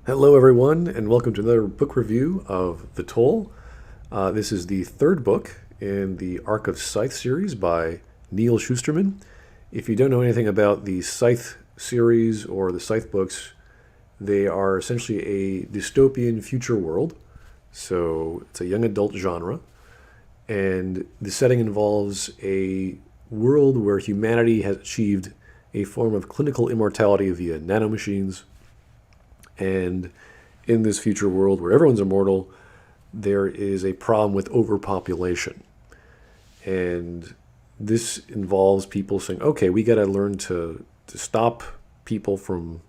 Hello, everyone, and welcome to another book review of The Toll. This is the third book in the Arc of Scythe series by Neal Shusterman. If you don't know anything about the Scythe series or the Scythe books, they are essentially a dystopian future world. So it's a young adult genre, and the setting involves a world where humanity has achieved a form of clinical immortality via nanomachines. And in this future world where everyone's immortal, there is a problem with overpopulation. And this involves people saying, okay, we got to learn to stop people from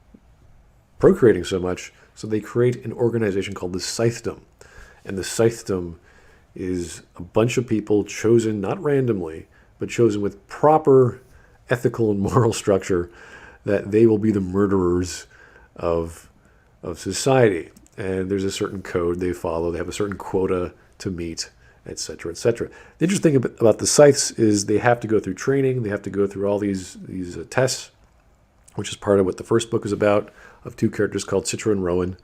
procreating so much. So they create an organization called the Scythedom. And the Scythedom is a bunch of people chosen, not randomly, but chosen with proper ethical and moral structure, that they will be the murderers of society. And there's a certain code they follow. They have a certain quota to meet, etc., etc. The interesting thing about the Scythes is they have to go through training. They have to go through all these tests, which is part of what the first book is about, of two characters called Citra and Rowan.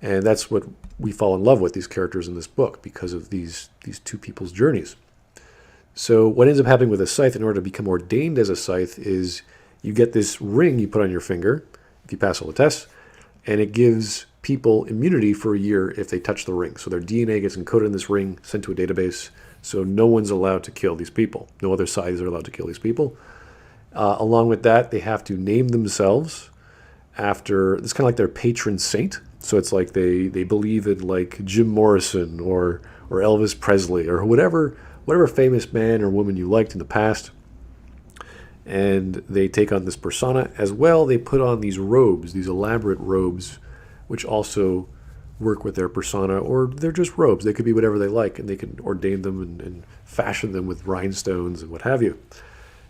And that's what we fall in love with, these characters in this book, because of these two people's journeys. So what ends up happening with a Scythe in order to become ordained as a Scythe is you get this ring you put on your finger if you pass all the tests, and it gives people immunity for a year if they touch the ring. So their DNA gets encoded in this ring, sent to a database, so no one's allowed to kill these people. No other Scythes are allowed to kill these people. Along with that, they have to name themselves after, it's kind of like their patron saint. So it's like they believe in like Jim Morrison or Elvis Presley or whatever famous man or woman you liked in the past. And they take on this persona as well. They put on these robes, these elaborate robes, which also work with their persona, or they're just robes. They could be whatever they like, and they can ordain them and fashion them with rhinestones and what have you.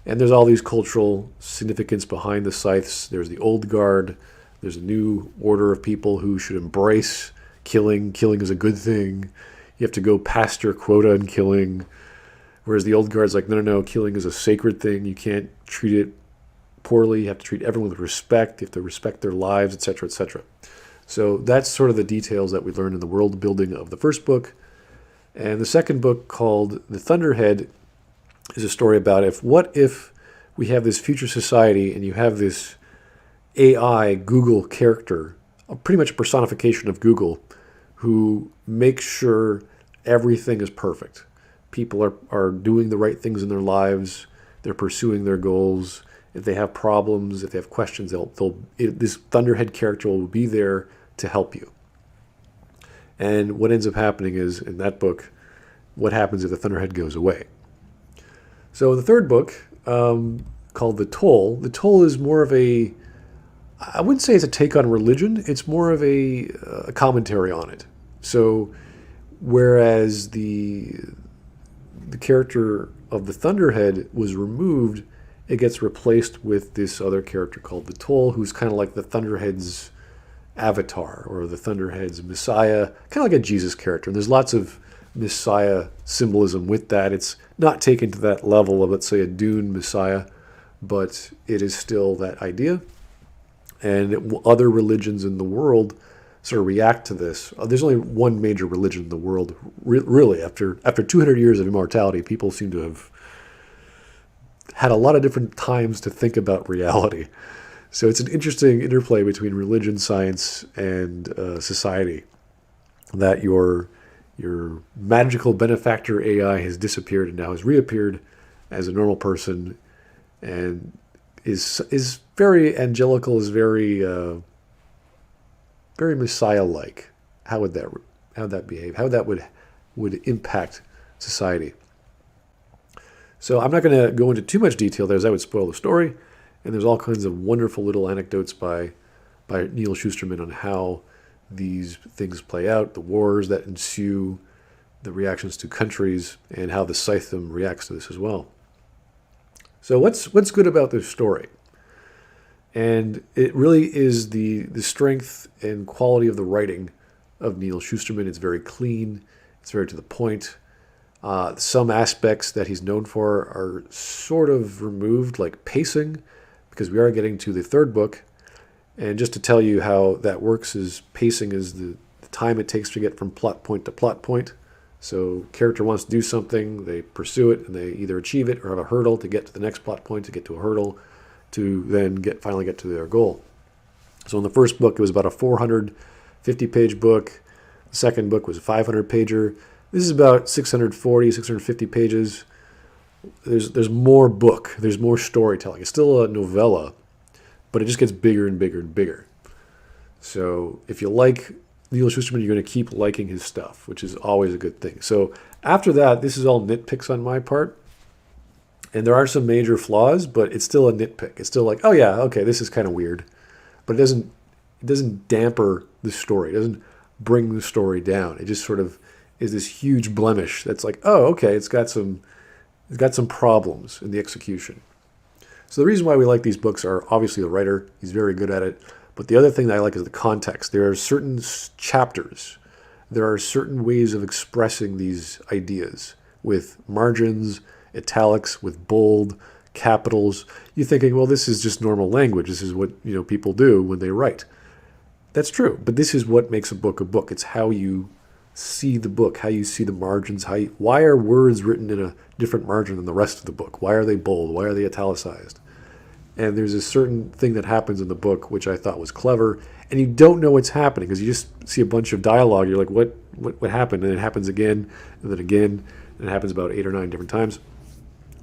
And there's all these cultural significance behind the Scythes. There's the old guard. There's a new order of people who should embrace killing. Killing is a good thing. You have to go past your quota in killing. Whereas the old guard's like, no, killing is a sacred thing. You can't treat it poorly. You have to treat everyone with respect. You have to respect their lives, etc., etc. So that's sort of the details that we learned in the world building of the first book. And the second book, called The Thunderhead, is a story about what if we have this future society and you have this AI Google character, pretty much a personification of Google, who makes sure everything is perfect. People are doing the right things in their lives. They're pursuing their goals. If they have problems, if they have questions, this Thunderhead character will be there to help you. And what ends up happening is, in that book, what happens if the Thunderhead goes away. So in the third book, called The Toll is more of I wouldn't say it's a take on religion. It's more of a commentary on it. So whereas the character of the Thunderhead was removed, it gets replaced with this other character called the Toll, who's kind of like the Thunderhead's avatar, or the Thunderhead's messiah, kind of like a Jesus character. And there's lots of messiah symbolism with that. It's not taken to that level of, let's say, a Dune messiah, but it is still that idea. And other religions in the world sort of react to this. There's only one major religion in the world, really. After 200 years of immortality, people seem to have had a lot of different times to think about reality. So it's an interesting interplay between religion, science, and society. That your magical benefactor AI has disappeared and now has reappeared as a normal person, and is very angelical, is very very Messiah-like. How would that behave? How that would impact society? So I'm not going to go into too much detail there, as that would spoil the story. And there's all kinds of wonderful little anecdotes by Neal Shusterman on how these things play out, the wars that ensue, the reactions to countries, and how the Scythedom reacts to this as well. So what's good about this story? And it really is the strength and quality of the writing of Neal Shusterman. It's very clean. It's very to the point. Some aspects that he's known for are sort of removed, like pacing, because we are getting to the third book. And just to tell you how that works is pacing is the time it takes to get from plot point to plot point. So character wants to do something, they pursue it, and they either achieve it or have a hurdle to get to the next plot point, to get to a hurdle, to then finally get to their goal. So in the first book, it was about a 450-page book. The second book was a 500-pager. This is about 640, 650 pages. There's more book. There's more storytelling. It's still a novella, but it just gets bigger and bigger and bigger. So if you like Neal Shusterman, you're going to keep liking his stuff, which is always a good thing. So after that, this is all nitpicks on my part. And there are some major flaws, but it's still a nitpick. It's still like, oh yeah, okay, this is kind of weird. But it doesn't damper the story. It doesn't bring the story down. It just sort of is this huge blemish that's like, oh, okay, it's got some problems in the execution. So the reason why we like these books are obviously the writer. He's very good at it. But the other thing that I like is the context. There are certain chapters. There are certain ways of expressing these ideas with margins, italics, with bold, capitals. You're thinking, well, this is just normal language. This is what people do when they write. That's true. But this is what makes a book a book. It's how you see the book, how you see the margins. Why are words written in a different margin than the rest of the book? Why are they bold? Why are they italicized? And there's a certain thing that happens in the book which I thought was clever, and you don't know what's happening because you just see a bunch of dialogue. You're like, what happened? And it happens again, and then again, and it happens about 8 or 9 different times.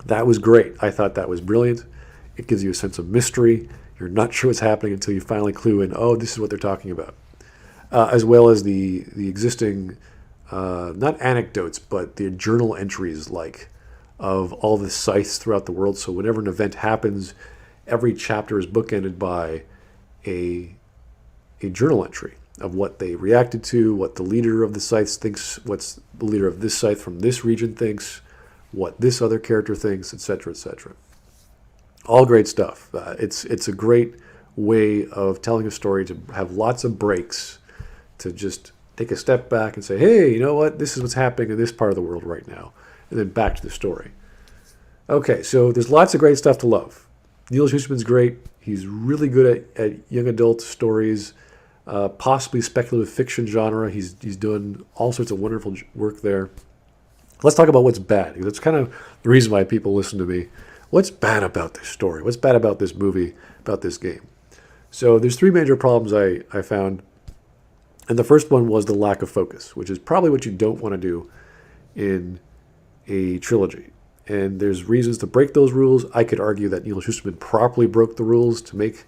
That was great. I thought that was brilliant. It gives you a sense of mystery. You're not sure what's happening until you finally clue in, oh, this is what they're talking about. As well as the existing, not anecdotes, but the journal entries of all the scythes throughout the world. So whenever an event happens, every chapter is bookended by a journal entry of what they reacted to, what the leader of the scythes thinks, what's the leader of this scythe from this region thinks, what this other character thinks, etc., etc. All great stuff. It's a great way of telling a story to have lots of breaks, to just take a step back and say, hey, you know what? This is what's happening in this part of the world right now. And then back to the story. Okay, so there's lots of great stuff to love. Neal Shusterman's great. He's really good at young adult stories, possibly speculative fiction genre. He's doing all sorts of wonderful work there. Let's talk about what's bad, because that's kind of the reason why people listen to me. What's bad about this story? What's bad about this movie, about this game? So there's 3 major problems I found. And the first one was the lack of focus, which is probably what you don't want to do in a trilogy. And there's reasons to break those rules. I could argue that Neal Shusterman properly broke the rules to make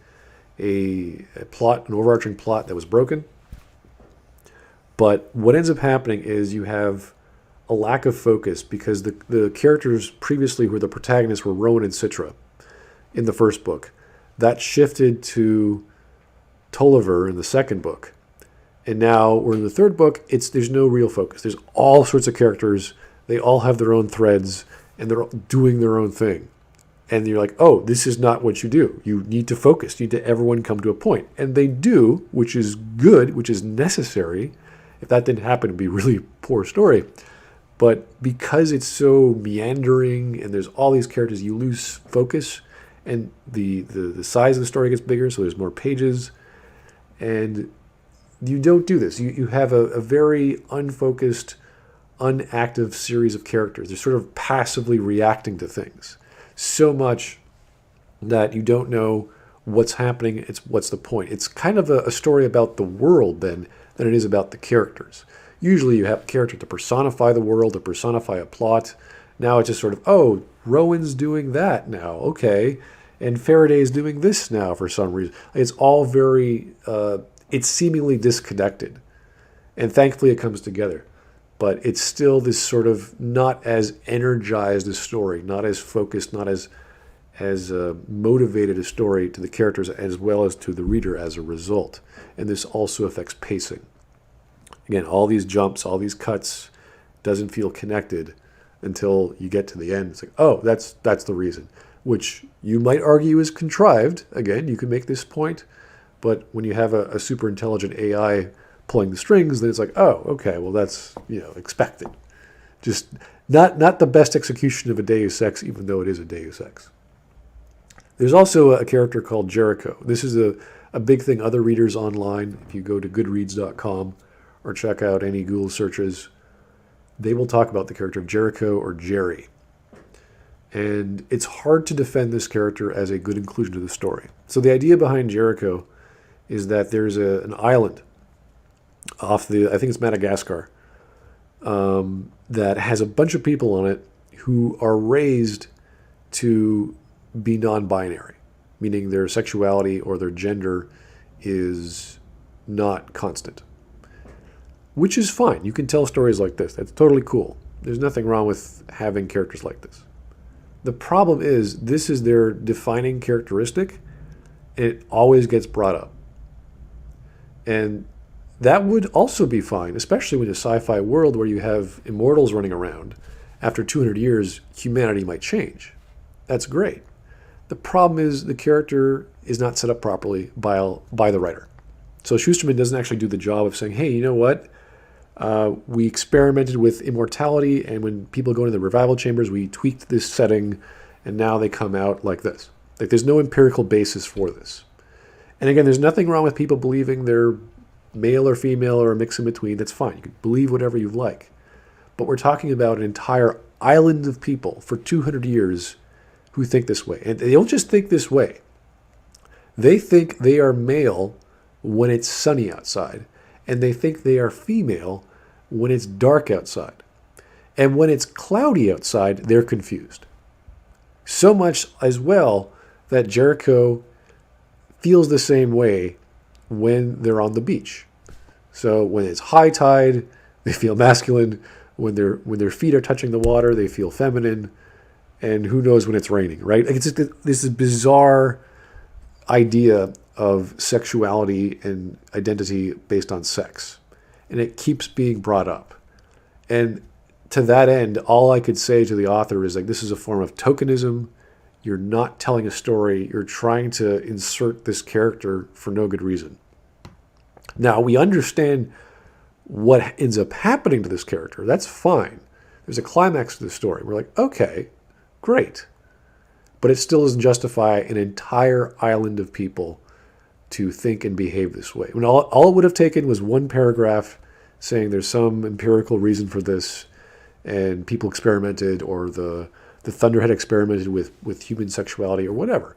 a plot, an overarching plot that was broken. But what ends up happening is you have a lack of focus because the characters previously who were the protagonists were Rowan and Citra in the first book. That shifted to Tolliver in the second book. And now we're in the third book. There's no real focus. There's all sorts of characters. They all have their own threads, and they're doing their own thing. And you're like, oh, this is not what you do. You need to focus. You need to everyone come to a point. And they do, which is good, which is necessary. If that didn't happen, it'd be a really poor story. But because it's so meandering and there's all these characters, you lose focus. And the size of the story gets bigger, so there's more pages. And you don't do this. You have a very unfocused, unactive series of characters. They're sort of passively reacting to things. So much that you don't know what's happening. What's the point? It's kind of a story about the world then than it is about the characters. Usually you have a character to personify the world, to personify a plot. Now it's just sort of, oh, Rowan's doing that now. Okay. And Faraday's doing this now for some reason. It's all very... it's seemingly disconnected. And thankfully it comes together. But it's still this sort of not as energized a story, not as focused, not as motivated a story to the characters as well as to the reader as a result. And this also affects pacing. Again, all these jumps, all these cuts, doesn't feel connected until you get to the end. It's like, oh, that's the reason. Which you might argue is contrived. Again, you can make this point. But when you have a super intelligent AI pulling the strings, then it's like, oh, okay, well, that's expected. Just not the best execution of a Deus Ex, even though it is a Deus Ex. There's also a character called Jericho. This is a a big thing other readers online, if you go to goodreads.com or check out any Google searches, they will talk about the character of Jericho or Jerry. And it's hard to defend this character as a good inclusion to the story. So the idea behind Jericho is that there's an island off I think it's Madagascar, that has a bunch of people on it who are raised to be non-binary, meaning their sexuality or their gender is not constant, which is fine. You can tell stories like this. That's totally cool. There's nothing wrong with having characters like this. The problem is this is their defining characteristic, and it always gets brought up. And that would also be fine, especially in a sci-fi world where you have immortals running around. After 200 years, humanity might change. That's great. The problem is the character is not set up properly by the writer. So Shusterman doesn't actually do the job of saying, hey, you know what? We experimented with immortality, and when people go into the revival chambers, we tweaked this setting, and now they come out like this. Like, there's no empirical basis for this. And again, there's nothing wrong with people believing they're male or female or a mix in between. That's fine. You can believe whatever you like. But we're talking about an entire island of people for 200 years who think this way. And they don't just think this way. They think they are male when it's sunny outside, and they think they are female when it's dark outside. And when it's cloudy outside, they're confused. So much as well that Jericho feels the same way when they're on the beach. So when it's high tide, they feel masculine. When their feet are touching the water, they feel feminine. And who knows when it's raining, right? Like, it's just this bizarre idea of sexuality and identity based on sex. And it keeps being brought up. And to that end, all I could say to the author is, like, this is a form of tokenism. You're not telling a story. You're trying to insert this character for no good reason. Now, we understand what ends up happening to this character. That's fine. There's a climax to the story. We're like, okay, great. But it still doesn't justify an entire island of people to think and behave this way. When all it would have taken was one paragraph saying there's some empirical reason for this, and people experimented, or the Thunderhead experimented with human sexuality or whatever.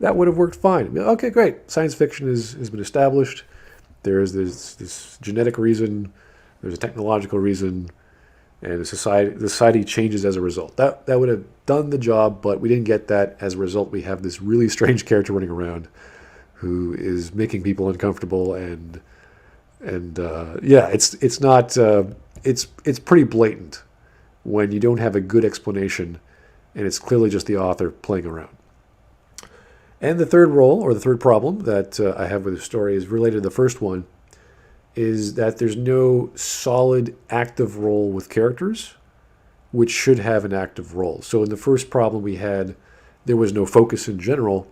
That would have worked fine. Okay, great. Science fiction has been established. There's this genetic reason. There's a technological reason. And the society changes as a result. That would have done the job, but we didn't get that. As a result, we have this really strange character running around who is making people uncomfortable, and yeah, it's not it's pretty blatant when you don't have a good explanation, and it's clearly just the author playing around. And the third role, or the third problem that I have with the story, is related to the first one, is that there's no solid active role with characters, which should have an active role. So in the first problem we had, there was no focus in general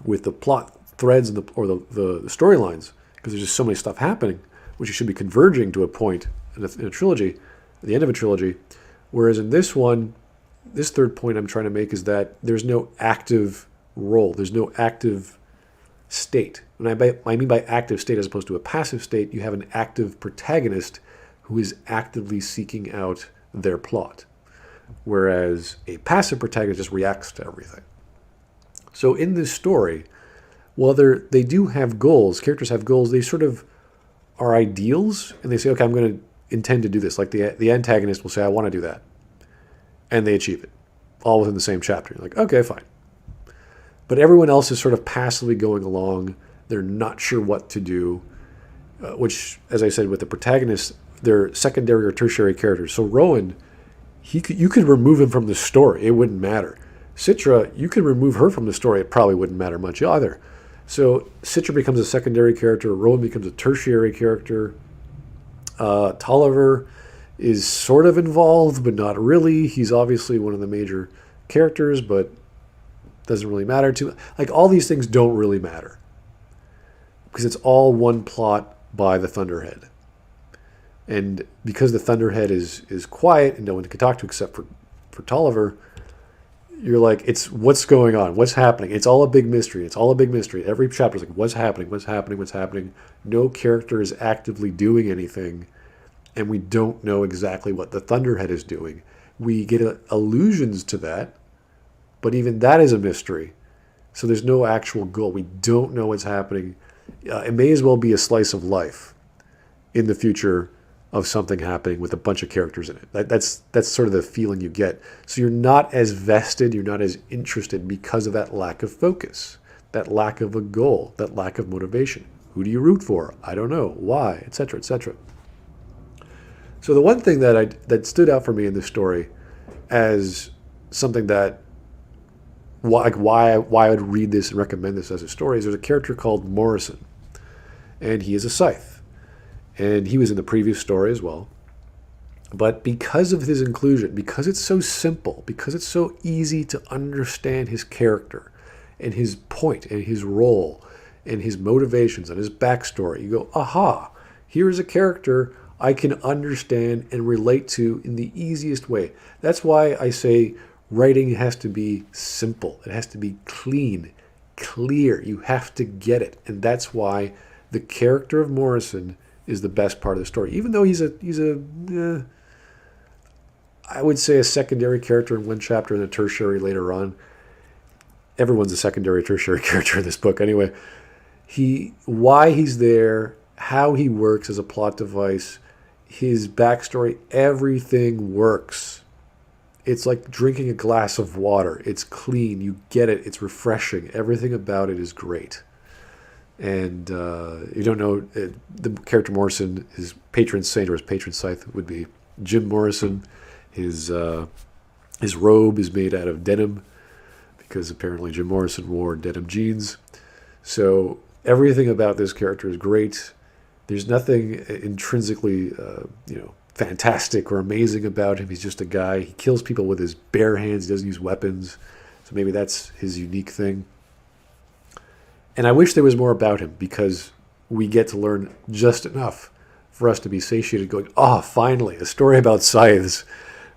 with the plot threads and the storylines, because there's just so much stuff happening, which should be converging to a point in a trilogy, at the end of a trilogy. Whereas in this one, this third point I'm trying to make is that there's no active role. There's no active state. And I mean by active state as opposed to a passive state, you have an active protagonist who is actively seeking out their plot. Whereas a passive protagonist just reacts to everything. So in this story, while they do have goals, characters have goals, they sort of are ideals, and they say, okay, I'm going to intend to do this. Like the antagonist will say, I want to do that. And they achieve it, all within the same chapter. You're like, okay, fine. But everyone else is sort of passively going along. They're not sure what to do, which, as I said, with the protagonists, they're secondary or tertiary characters. So Rowan, you could remove him from the story. It wouldn't matter. Citra, you could remove her from the story. It probably wouldn't matter much either. So Citra becomes a secondary character. Rowan becomes a tertiary character. Tolliver is sort of involved, but not really. He's obviously one of the major characters, but doesn't really matter to, like, all these things don't really matter because it's all one plot by the Thunderhead. And because the Thunderhead is quiet and no one can talk to except for Tolliver, you're like, it's what's going on, what's happening. It's all a big mystery. It's all a big mystery. Every chapter is like, what's happening, what's happening, what's happening. No character is actively doing anything, and we don't know exactly what the Thunderhead is doing. We get allusions to that, but even that is a mystery. So there's no actual goal. We don't know what's happening. It may as well be a slice of life in the future of something happening with a bunch of characters in it. That's sort of the feeling you get. So you're not as vested, you're not as interested because of that lack of focus, that lack of a goal, that lack of motivation. Who do you root for? I don't know. Why? Etc. Etc. So the one thing that stood out for me in this story as something that why I would read this and recommend this as a story is there's a character called Morrison, and he is a scythe. And he was in the previous story as well. But because of his inclusion, because it's so simple, because it's so easy to understand his character and his point and his role and his motivations and his backstory, you go, aha, here is a character I can understand and relate to in the easiest way. That's why I say writing has to be simple. It has to be clean, clear. You have to get it. And that's why the character of Morrison is the best part of the story. Even though he's a I would say a secondary character in one chapter and a tertiary later on. Everyone's a secondary, tertiary character in this book anyway. Why he's there, how he works as a plot device, his backstory, everything works. It's like drinking a glass of water. It's clean. You get it. It's refreshing. Everything about it is great. And you don't know, the character Morrison, his patron saint or his patron scythe would be Jim Morrison. His robe is made out of denim because apparently Jim Morrison wore denim jeans. So everything about this character is great. There's nothing intrinsically, fantastic or amazing about him. He's just a guy. He kills people with his bare hands. He doesn't use weapons. So maybe that's his unique thing. And I wish there was more about him because we get to learn just enough for us to be satiated going, finally, a story about scythes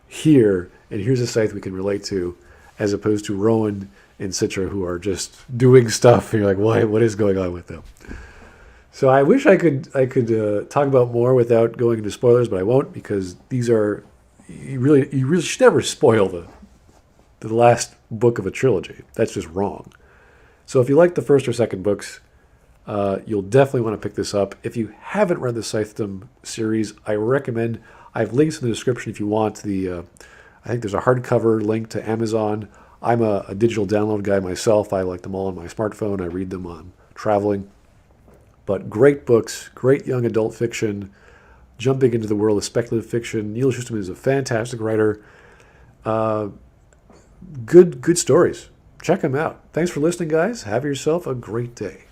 here, and here's a scythe we can relate to, as opposed to Rowan and Citra who are just doing stuff, and you're like, what is going on with them? So I wish I could talk about more without going into spoilers, but I won't because these are, you really should never spoil the last book of a trilogy. That's just wrong. So if you like the first or second books, you'll definitely want to pick this up. If you haven't read the Scythedom series, I recommend. I have links in the description if you want. I think there's a hardcover link to Amazon. I'm a digital download guy myself. I like them all on my smartphone. I read them on traveling. But great books, great young adult fiction, jumping into the world of speculative fiction. Neal Shusterman is a fantastic writer. Good stories. Check them out. Thanks for listening, guys. Have yourself a great day.